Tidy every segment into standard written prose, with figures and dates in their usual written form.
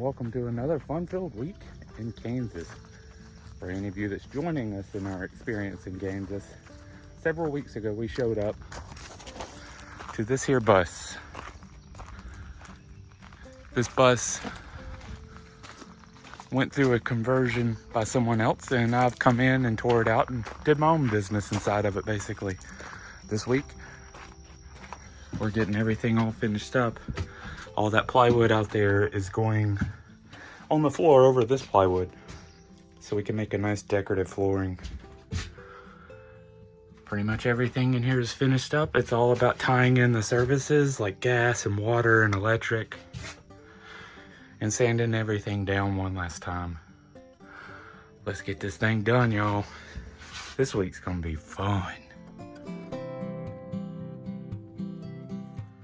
welcome to another fun-filled week in Kansas. For any of you that's joining us in our experience in Kansas, several weeks ago we showed up to this here bus. This bus went through a conversion by someone else, and I've come in and tore it out and did my own business inside of it basically. This week we're getting everything all finished up. All that plywood out there is going on the floor over this plywood so we can make a nice decorative flooring. Pretty much everything in here is finished up. It's all about tying in the services like gas and water and electric and sanding everything down one last time. Let's get this thing done, y'all. This week's gonna be fun.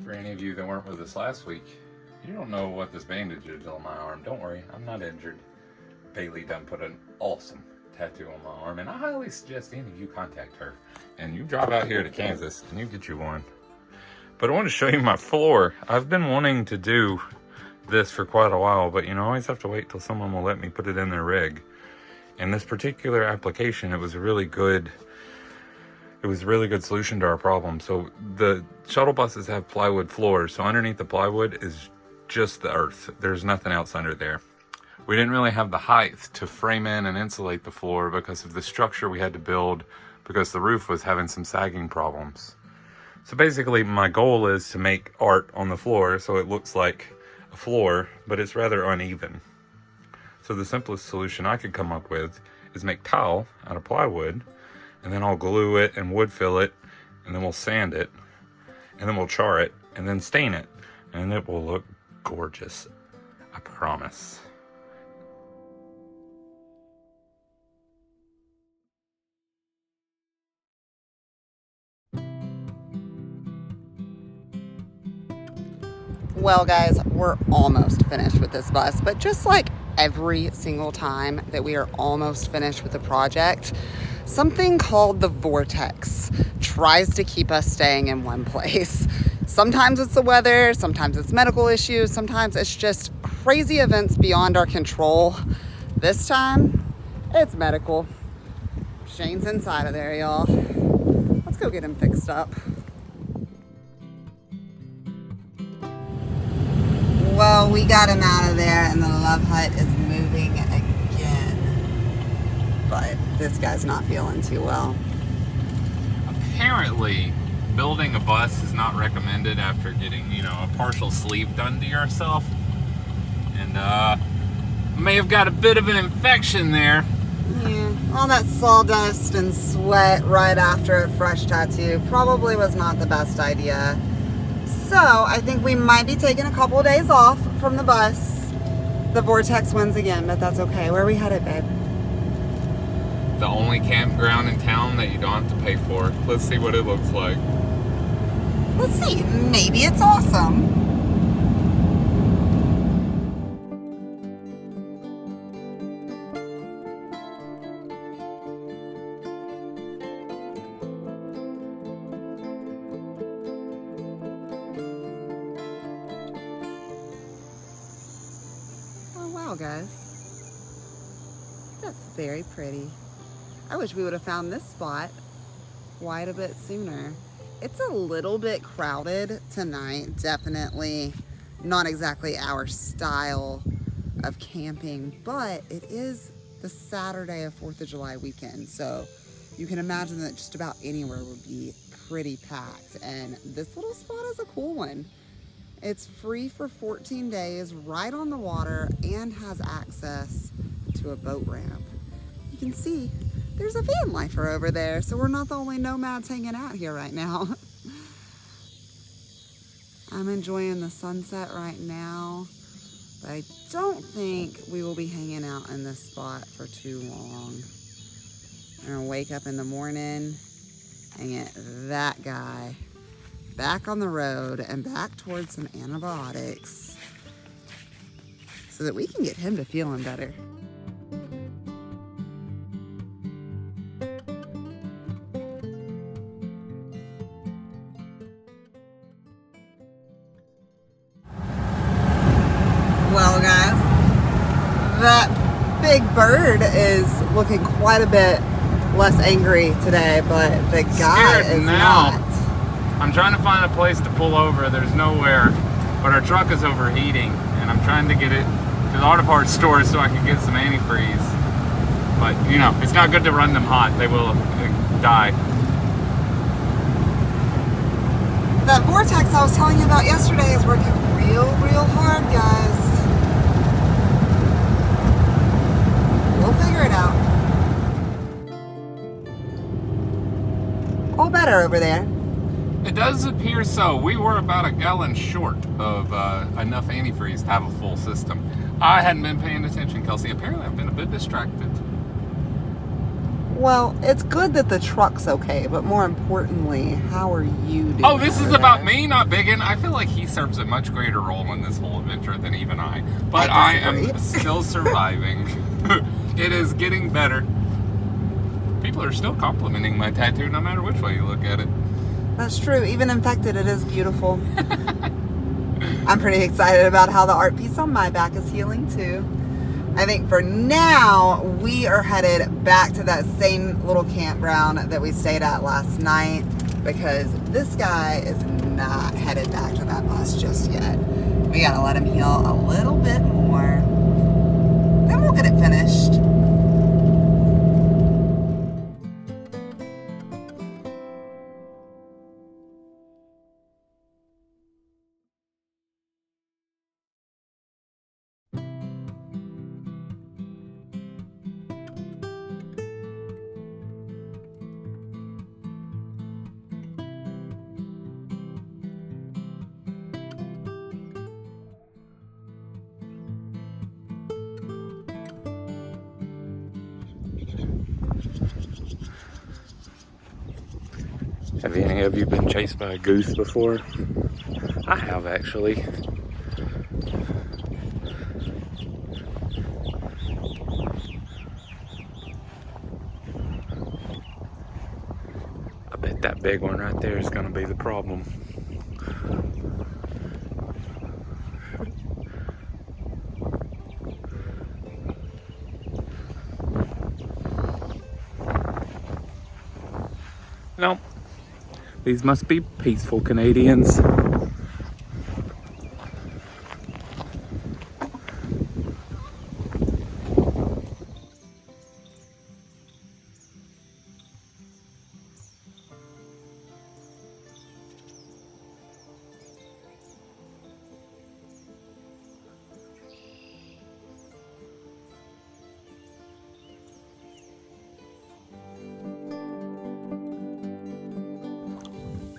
For any of you that weren't with us last week, you don't know what this bandage is on my arm. Don't worry, I'm not injured. Bailey done put an awesome tattoo on my arm, and I highly suggest any of you contact her. And you drive out here to Kansas and you get you one. But I want to show you my floor. I've been wanting to do this for quite a while, but you know, I always have to wait till someone will let me put it in their rig. In this particular application, it was a really good solution to our problem. So the shuttle buses have plywood floors, so underneath the plywood is just the earth. There's nothing else under there. We didn't really have the height to frame in and insulate the floor because of the structure we had to build, because the roof was having some sagging problems. So basically my goal is to make art on the floor so it looks like a floor, but it's rather uneven. So the simplest solution I could come up with is make tile out of plywood, and then I'll glue it and wood fill it, and then we'll sand it, and then we'll char it, and then stain it, and it will look gorgeous. I promise. Well, guys, we're almost finished with this bus, but just like every single time that we are almost finished with a project, something called the vortex tries to keep us staying in one place. Sometimes it's the weather, sometimes it's medical issues, sometimes it's just crazy events beyond our control. This time, it's medical. Shane's inside of there, y'all. Let's go get him fixed up. Well, we got him out of there and the love hut is moving again. But this guy's not feeling too well. Apparently, building a bus is not recommended after getting, a partial sleeve done to yourself. And may have got a bit of an infection there. Yeah, all that sawdust and sweat right after a fresh tattoo probably was not the best idea. So I think we might be taking a couple of days off from the bus. The vortex wins again, but that's okay. Where are we headed, babe? The only campground in town that you don't have to pay for. Let's see what it looks like. Let's see. Maybe it's awesome. Wow, guys, that's very pretty. I wish we would have found this spot quite a bit sooner. It's a little bit crowded tonight, definitely not exactly our style of camping, but it is the Saturday of 4th of July weekend, so you can imagine that just about anywhere would be pretty packed, and this little spot is a cool one. It's free for 14 days, right on the water, and has access to a boat ramp. You can see there's a van lifer over there, so we're not the only nomads hanging out here right now. I'm enjoying the sunset right now, but I don't think we will be hanging out in this spot for too long. I'm gonna wake up in the morning and get that guy back on the road and back towards some antibiotics so that we can get him to feeling better. Well, guys, bird is looking quite a bit less angry today, but the guy Scared is now. not. I'm trying to find a place to pull over. There's nowhere, but our truck is overheating, and I'm trying to get it to the auto parts store so I can get some antifreeze. But you know, it's not good to run them hot. They will die. That vortex I was telling you about yesterday is working real hard, guys. We'll figure it out. All better over there. It does appear so. We were about a gallon short of enough antifreeze to have a full system. I hadn't been paying attention, Kelsey. Apparently I've been a bit distracted. Well, it's good that the truck's okay, but more importantly, how are you doing? Oh, this is over about there? me, not Biggin. I feel like he serves a much greater role in this whole adventure than even I. But I am still surviving. It is getting better. People are still complimenting my tattoo no matter which way you look at it. That's true. Even infected, it is beautiful. I'm pretty excited about how the art piece on my back is healing too. I think for now, we are headed back to that same little campground that we stayed at last night because this guy is not headed back to that bus just yet. We gotta let him heal a little bit more. Then we'll get it finished. Have any of you been chased by a goose before? I have, actually. I bet that big one right there is going to be the problem. No. These must be peaceful Canadians.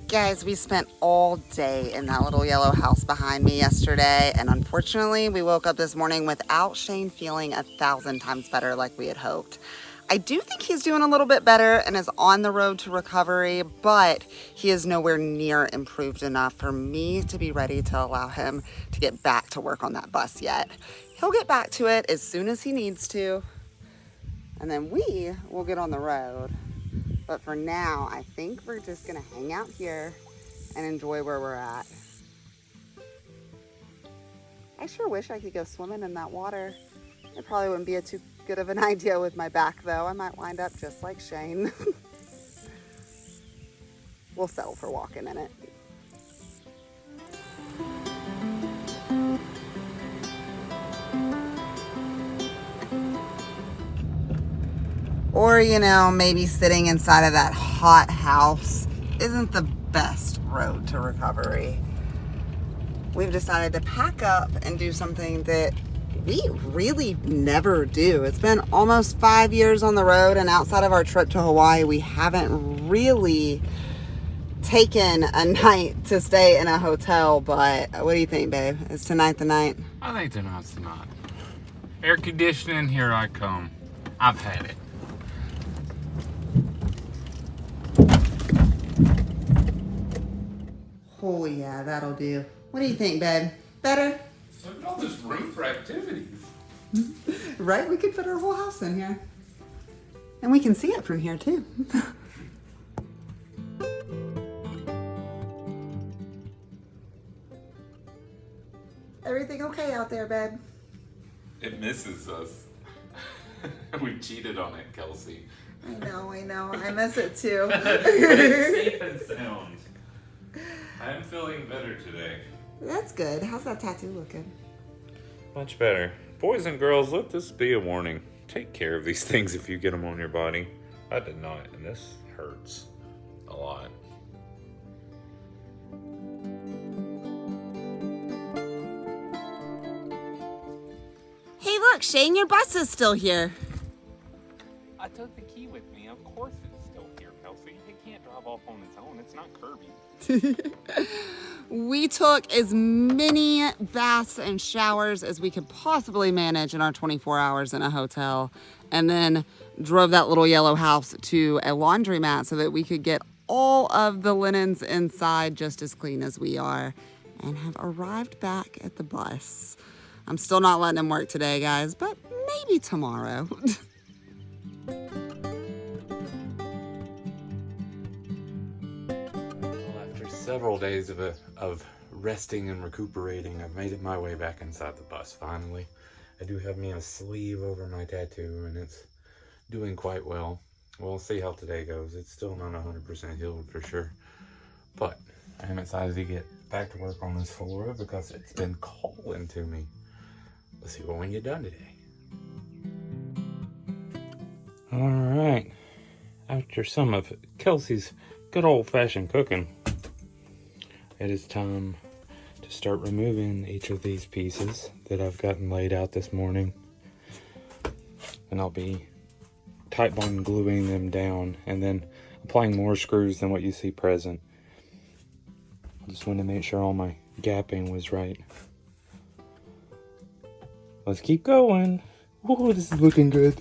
Guys, we spent all day in that little yellow house behind me yesterday, and unfortunately, we woke up this morning without Shane feeling 1,000 times better like we had hoped. I do think he's doing a little bit better and is on the road to recovery, but he is nowhere near improved enough for me to be ready to allow him to get back to work on that bus yet. He'll get back to it as soon as he needs to, and then we will get on the road. But for now, I think we're just gonna hang out here and enjoy where we're at. I sure wish I could go swimming in that water. It probably wouldn't be too good of an idea with my back though. I might wind up just like Shane. We'll settle for walking in it. Or, you know, maybe sitting inside of that hot house isn't the best road to recovery. We've decided to pack up and do something that we really never do. It's been almost 5 years on the road, and outside of our trip to Hawaii, we haven't really taken a night to stay in a hotel. But what do you think, babe? Is tonight the night? I think tonight's the night. Air conditioning, here I come. I've had it. Oh yeah, that'll do. What do you think, babe? Better? Look at all this room for activities. Right? We could fit our whole house in here. And we can see it from here too. Everything okay out there, babe? It misses us. We cheated on it, Kelsey. I know. I miss it too. But it's safe and sound. I am feeling better today. That's good. How's that tattoo looking? Much better. Boys and girls, let this be a warning. Take care of these things if you get them on your body. I did not, and this hurts a lot. Hey, look, Shane, your bus is still here. I took the key with me. Of course it's still here, Kelsey. It can't drive off on its own. It's not Kirby. We took as many baths and showers as we could possibly manage in our 24 hours in a hotel, and then drove that little yellow house to a laundromat so that we could get all of the linens inside just as clean as we are, and have arrived back at the bus. I'm still not letting him work today, guys, but maybe tomorrow. After several days of resting and recuperating, I've made it my way back inside the bus finally. I do have me a sleeve over my tattoo, and it's doing quite well. We'll see how today goes. It's still not 100% healed for sure, but I am excited to get back to work on this floor because it's been calling to me. Let's see what we can get done today. All right, after some of Kelsey's good old-fashioned cooking, it is time to start removing each of these pieces that I've gotten laid out this morning. And I'll be tight bond gluing them down and then applying more screws than what you see present. I just wanted to make sure all my gapping was right. Let's keep going. Oh, this is looking good.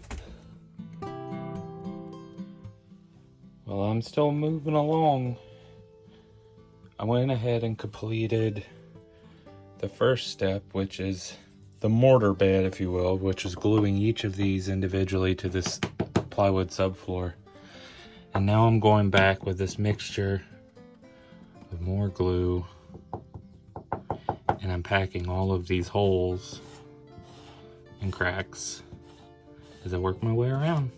Well, I'm still moving along. I went ahead and completed the first step, which is the mortar bed, if you will, which is gluing each of these individually to this plywood subfloor. And now I'm going back with this mixture of more glue, and I'm packing all of these holes and cracks as I work my way around.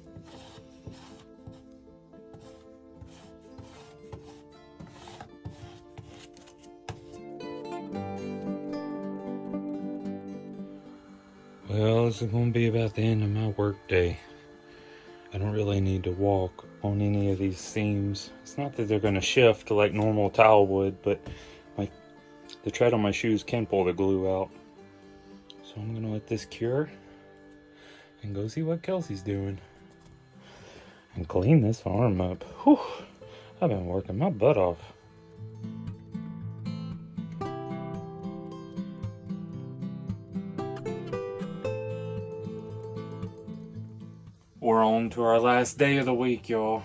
Well, this is going to be about the end of my work day. I don't really need to walk on any of these seams. It's not that they're going to shift like normal tile would, but the tread on my shoes can pull the glue out. So I'm going to let this cure and go see what Kelsey's doing. And clean this arm up. Whew, I've been working my butt off. We're on to our last day of the week, y'all.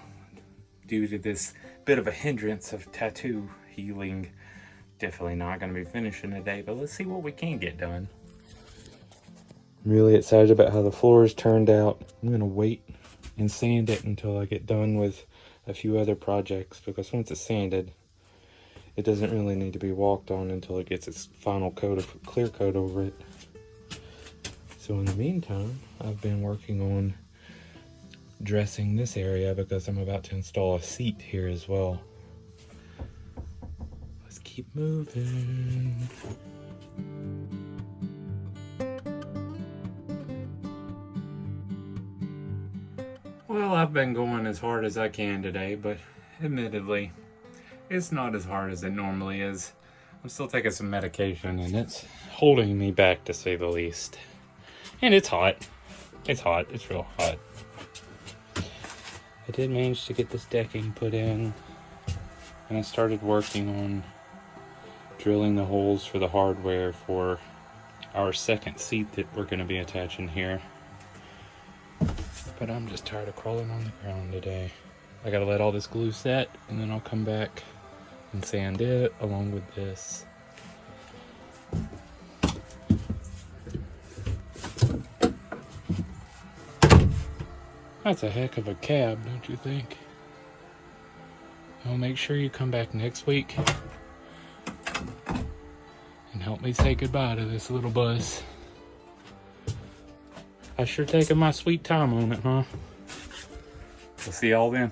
Due to this bit of a hindrance of tattoo healing. Definitely not going to be finishing today, but let's see what we can get done. I'm really excited about how the floors turned out. I'm going to wait and sand it until I get done with a few other projects, because once it's sanded, it doesn't really need to be walked on until it gets its final coat of clear coat over it. So in the meantime, I've been working on dressing this area because I'm about to install a seat here as well. Let's keep moving. Well, I've been going as hard as I can today, but admittedly, it's not as hard as it normally is. I'm still taking some medication, and it's holding me back, to say the least. And it's hot. It's hot. It's real hot. I did manage to get this decking put in, and I started working on drilling the holes for the hardware for our second seat that we're going to be attaching here. But I'm just tired of crawling on the ground today. I gotta let all this glue set, and then I'll come back and sand it along with this. That's a heck of a cab, don't you think? Well, make sure you come back next week and help me say goodbye to this little bus. I sure taking my sweet time on it, huh? We'll see y'all then.